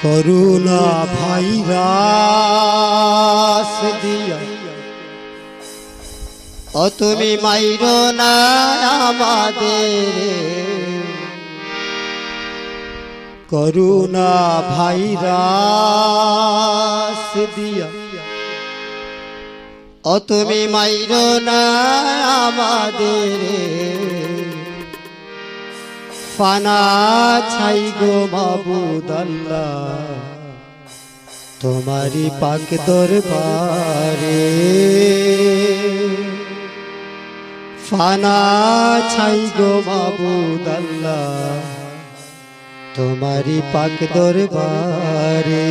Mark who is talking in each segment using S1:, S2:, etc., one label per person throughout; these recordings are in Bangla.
S1: করুণা ভাইরাস দিয়া ও তুমি মাইরো না আমাদের, করুণা ভাইরাস দিয়া ও তুমি মাইরো না আমাদের, ফানা ছাই গো মাবুদ আল্লাহ তোমারি পাক দরবারে, ফানা ছাই গো মাবুদ আল্লাহ তোমারি পাক দরবারে।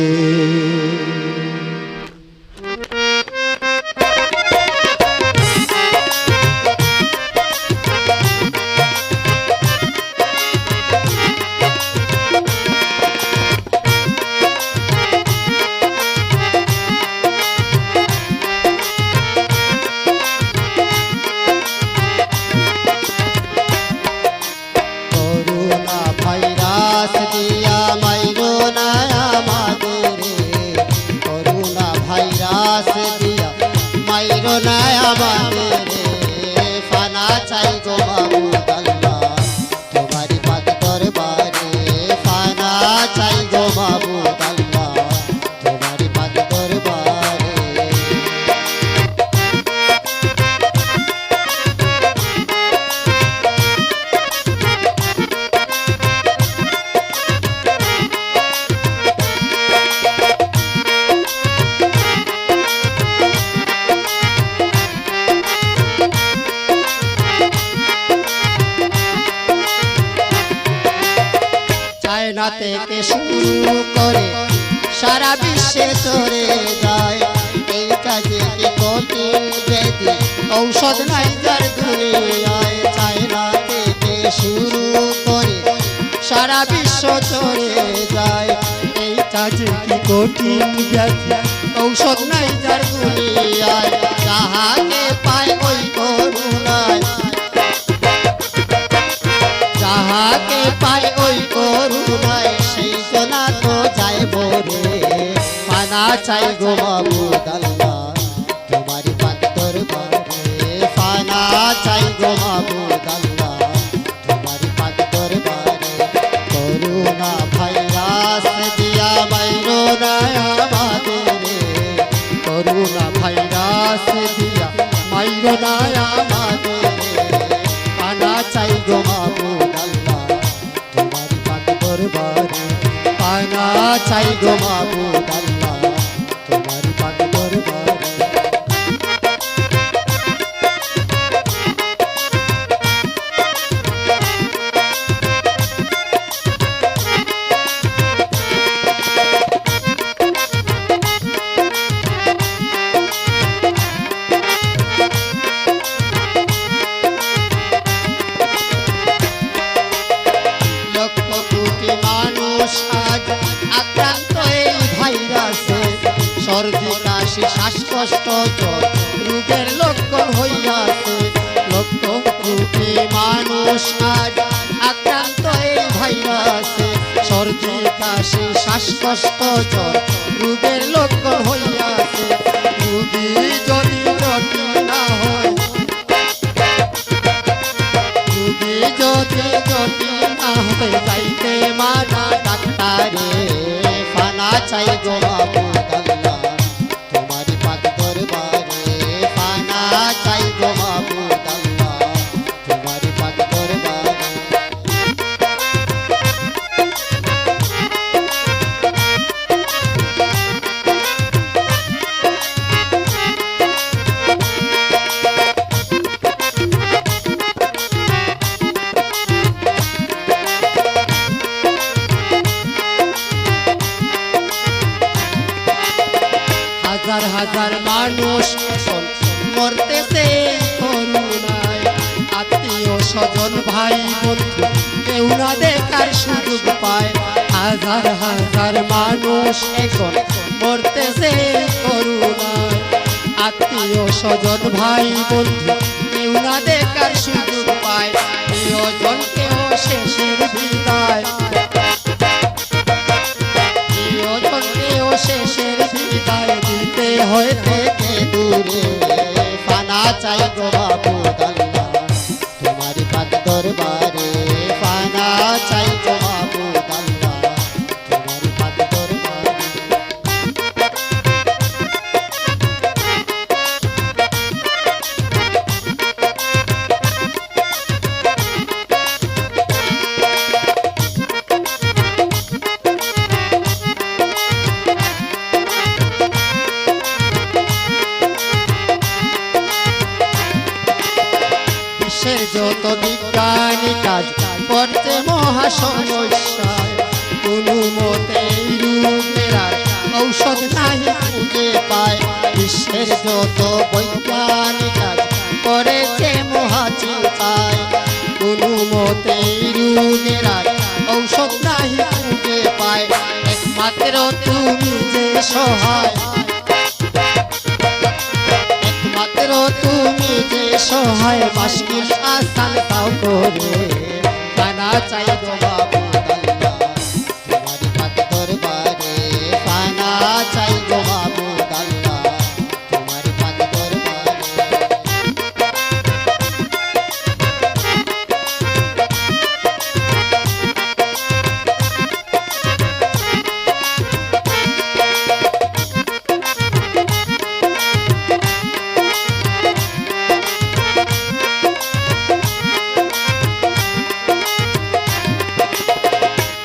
S1: চায়না থেকে শুরু করে সারা বিশ্বে চলে যায়, এই কাজে কি কঠিন ব্যাধি ঔষধ নাই যার দুনিয়ায়। চায়না থেকে শুরু করে সারা বিশ্ব চলে যায়, এই কাজে কি কঠিন ব্যাধি ঔষধ নাই যার দুনিয়ায়। যাহাকে পায় ওই করুণায়, যাহাকে পায় ওই করুণায় সেই জনা তো যায় বরে, পানা চাই গো মাবুদ আল্লাহ তোমারি পাক দরবারে, পানা চাই গো মাবুদ আল্লাহ তোমারি পাক দরবারে। করুণা ভাইরাস দিয়া মাইরো না আমাদের, করুণা ভাইরাস দিয়া মাইরো না আমাদের, পানা চাই গো মাবুদ আল্লাহ তোমারি পাক দরবারে, পানা চাই গো মাবুদ আল্লাহ তোমারি পাক দরবারে। সর্দি কাশি শ্বাসকষ্ট জ্বর রোগের লক্ষণ হইয়াছে, লক্ষ কোটি মানুষ আজ আক্রান্ত এই ভাইরাসে। সর্দি কাশি শ্বাসকষ্ট জ্বর রোগের লক্ষণ হইয়াছে, রোগী যদি জটিল না হয়, রোগী যদি জটিল না হয় যাইতে মানা ডাক্তারে, ফানা চাই গো মাবুদ আল্লাহ তোমারি পাক দরবারে, পানা চাই গো মাবুদ আল্লাহ তোমারি পাক দরবারে। হাজার হাজার মানুষ মরতেছে করুণায়, আত্মীয় স্বজন ভাই বন্ধু কেউ না দেখার সুযোগ পায়। হাজার হাজার মানুষ এখন মরতেছে করুণায়, আত্মীয় স্বজন ভাই বন্ধু কেউ না দেখার সুযোগ পায়। প্রিয়জনকেও শেষের বিদায়, যত বৈজ্ঞানিক কাজ করেছে মহাচিন্তায়, কোনো মতেই রোগের আর ঔষধ নাই খুঁজে পায়। একমাত্র তুমি যে সহায়, একমাত্র তুমি যে সহায়, মুশকিল আসান পাও করে। পানা চাই গো মাবুদ আল্লাহ তোমার পাক দরবারে, পানা চাই গো মাবুদ আল্লাহ তোমার পাক দরবারে।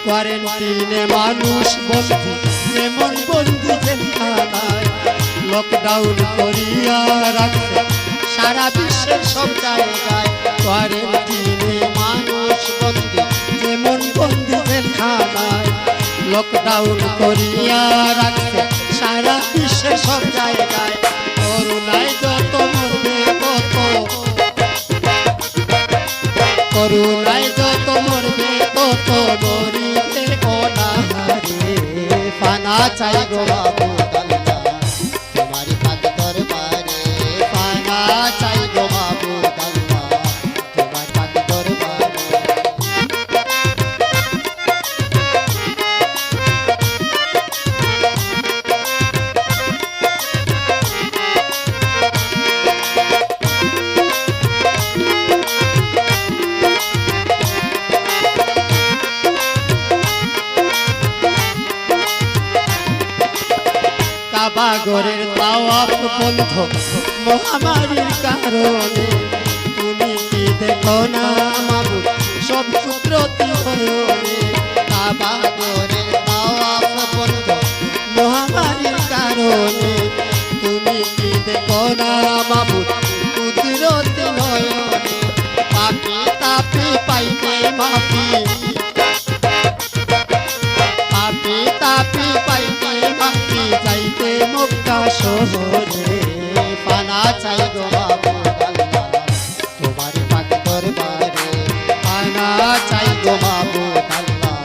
S1: কোয়ারেন্টিনে মানুষ বন্দী, এমন বন্দী জেলখানায়, লকডাউন করিয়া রাখছে সারা বিশ্বের সব জায়গায়। কোয়ারেন্টিনে মানুষ বন্দী, যেমন বন্দী জেলখানায়, লকডাউন করিয়া রাখছে সারা বিশ্বের সব জায়গায়। করুণায় যত মরবে তত, করুণায় যত মরবে তত মরিতে অনাহারে। পানা চাই গো মাবুদ আল্লাহ তোমার পাক দরবারে, পানা চাই গো মাবুদ আল্লাহ তোমার পাক দরবারে। কাবাগরের তাওয়াফ বন্ধ মহামারীর কারণে, তুমি কি দেখো না মাবুদ সব কুদরতি হরণে। কাবাগরের তাওয়াফ বন্ধ মহামারীর কারণে, তুমি কি দেখো না মাবুদ কুদরতি নয়নে। পাপি তাপি পাইতে মাফি, পাপি তাপি পাইতে মাফি, যাইতে মক্কা শহরে। পানা চাই গো মাবুদ আল্লাহ তোমার পাক দরবারে, পানা চাই গো মাবুদ আল্লাহ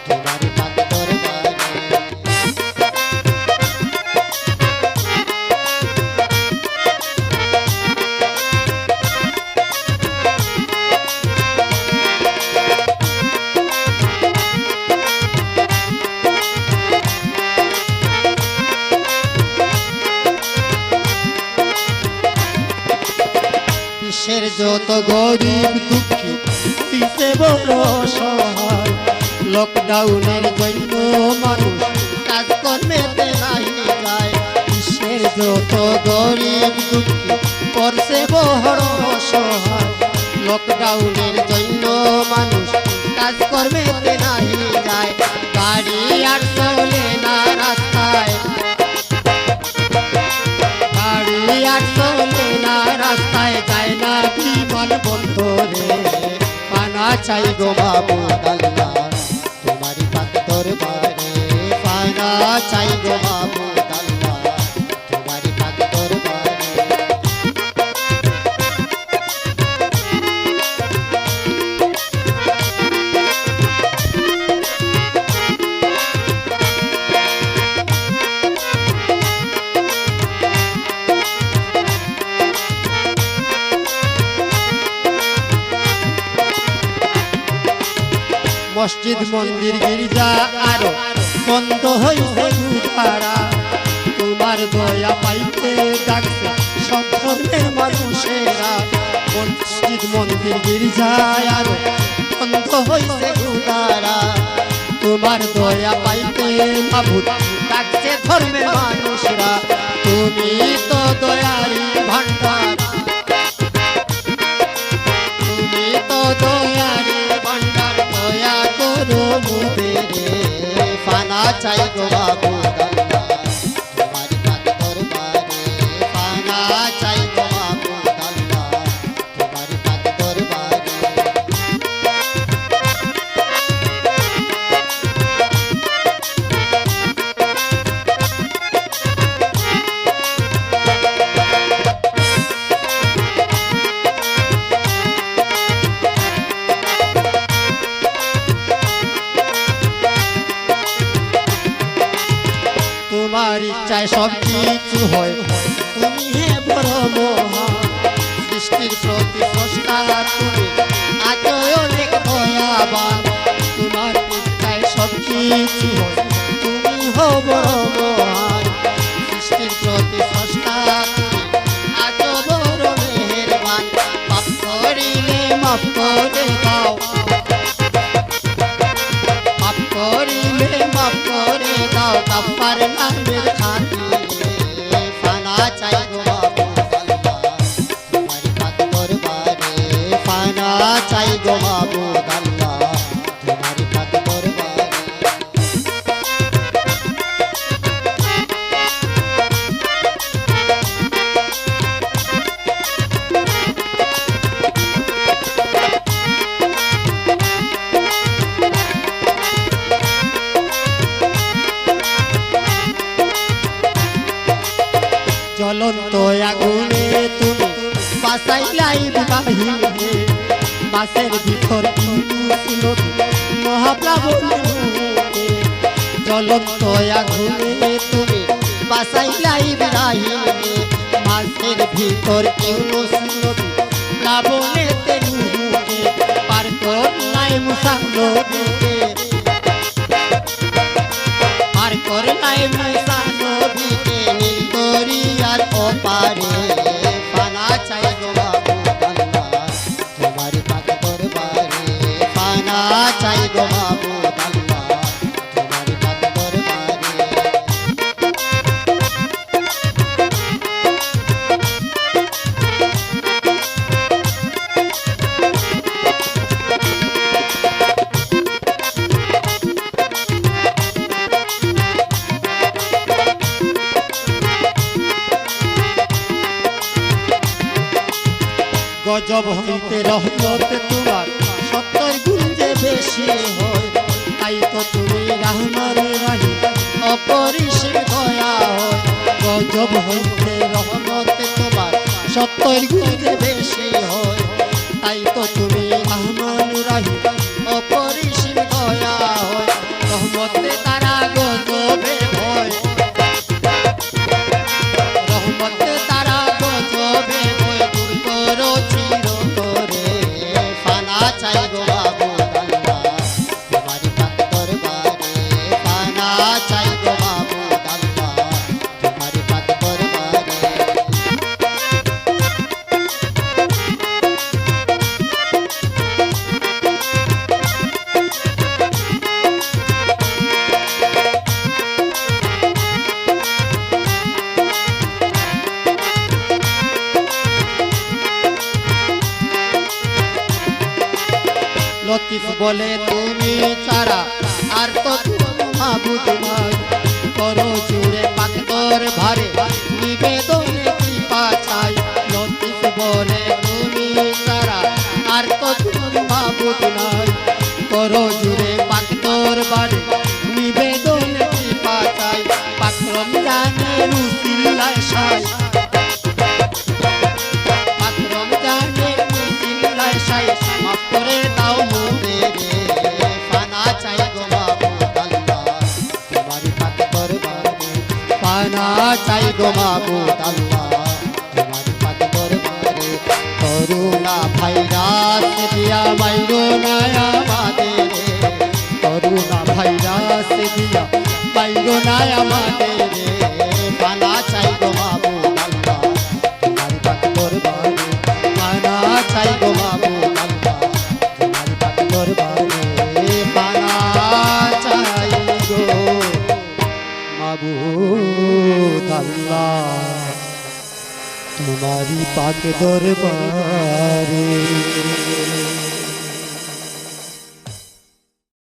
S1: তোমার পাক দরবারে। বিশ্বের যত গরিব দুঃখী হইছে বড় সহায়, লকডাউনের জন্য মানুষ কাজকর্মেতে নাই যায়। বিশ্বের যত গরিব দুঃখী করছে বড় সহায়, লকডাউনের জন্য মানুষ কাজকর্মেতে নাই যায়। গাড়ি আর চলে না রাস্তায়, গাড়ি আর চলে না রাস্তায়, যায় না বিমান বন্দরে। পানা চাই গো মাবুদ আল্লাহ তোমার পাক দরবারে, পানা চাই গো মাবুদ আল্লাহ তোমার পাক দরবারে। মসজিদ মন্দির গির্জা আরো বন্ধ হইছে গুহারা, তোমার দয়া পাইতে ডাকছে সব ধর্মের মানুষেরা। মসজিদ মন্দির গির্জা আরো বন্ধ হইছে গুহারা, তোমার দয়া পাইতে মাবুদ ডাকছে ধর্মের মানুষরা। তুমি তো দয়ারি ভান্ডার, তুমি তো দয়ারি ভান্ডার, দয়া করো মুদেরে। পানা চাই গো মাবুদ আল্লাহ তোমার পাক দরবারে, পানা চাই গো মাবুদ আল্লাহ তোমার পাক দরবারে। তোমার ইচ্ছায় সব কিছু হয়, তুমি হে বড় মহান। সৃষ্টির প্রতি স্রষ্টা তুমি, আজও অনেক দয়াবান। তোমার ইচ্ছায় সব কিছু হয়, তুমি হো বড় মহান। সৃষ্টির প্রতি স্রষ্টা তুমি, আজও বড় মেহেরবান। পাপ করিলে মাফ করে দাও, মাফ করিলে মাফ করে দাও। কাফার নামের খাতিরে ফানা চাই গো মাবুদ আল্লাহ, তোমার পাক দরবারে। ফানা চাই গো মাবুদ আল্লাহ, তোমার পাক দরবারে। জ্বলন্ত আগুনে তুমি বাঁচাইলাই ইব্রাহিমকে, মাছের ভিতর ছিল মহাপ্লাবনে। জ্বলন্ত আগুনে তুমি বাঁচাইলাই ইব্রাহিমকে, মাছের ভিতর ইউনুস নবী প্লাবনেতে নূহকে। পার করলাই মুসা নবীকে, পার করলাই মুসা নবীকে নীল দরিয়ার ওপারে। ফানা চাই গো মাবুদ আল্লাহ, তোমার পাক দরবারে। ফানা চাই গো মাবুদ আল্লাহ, তোমার পাক দরবারে। গজব হইতে রহমত তোমার 70 গুণ যে বেশি হয়, তাই তো তুমি রহমান রহিম অপরিসীম দয়া হয়। গজব হইতে রহমত তোমার 70 গুণ যে বেশি হয়, তাই তো তুমি রহমান রহিম অপরিসীম দয়া হয়। রহমতে তারা গজবে ভয়, রহমতে তারা গজবে ভয় দূর করো চিরতরে। ফানা চাই গো মাবুদ আল্লাহ, তোমার পাক দরবারে। ফানা চাই গো মাবুদ আল্লাহ, তোমার পাক দরবারে। লতিফ বলে তুমি ছাড়া আর তো কোনো মাবুদ নাই। করো জুড়ে পাক দরবারে নিবেদনে কৃপা চাই। লতিফ বলে তুমি ছাড়া আর তো কোনো মাবুদ নাই। করো জুড়ে পাক দরবারে নিবেদনে কৃপা চাই। পাক রমজানের উসিলায় সাই, পাক রমজানের উসিলায় সাই। মাফ করে দাও মোদেরে। ফানা চাই গো মাবুদ আল্লাহ, তোমার পাক দরবারে। ফানা চাই গো মাবুদ আল্লাহ, তোমার পাক দরবারে। করুণা ভাইরাস দিয়া মাইরো না আমাদের, করুণা ভাইরাস দিয়া মাইরো না আমাদের। ফানা চাই গো মাবুদ আল্লাহ, তোমার পাক দরবারে। ফানা চাই গো মাবুদ আল্লাহ, তোমার পাক দরবারে। ফানা চাই গো মাবুদ আল্লাহ, তোমারি পাক দরবারে।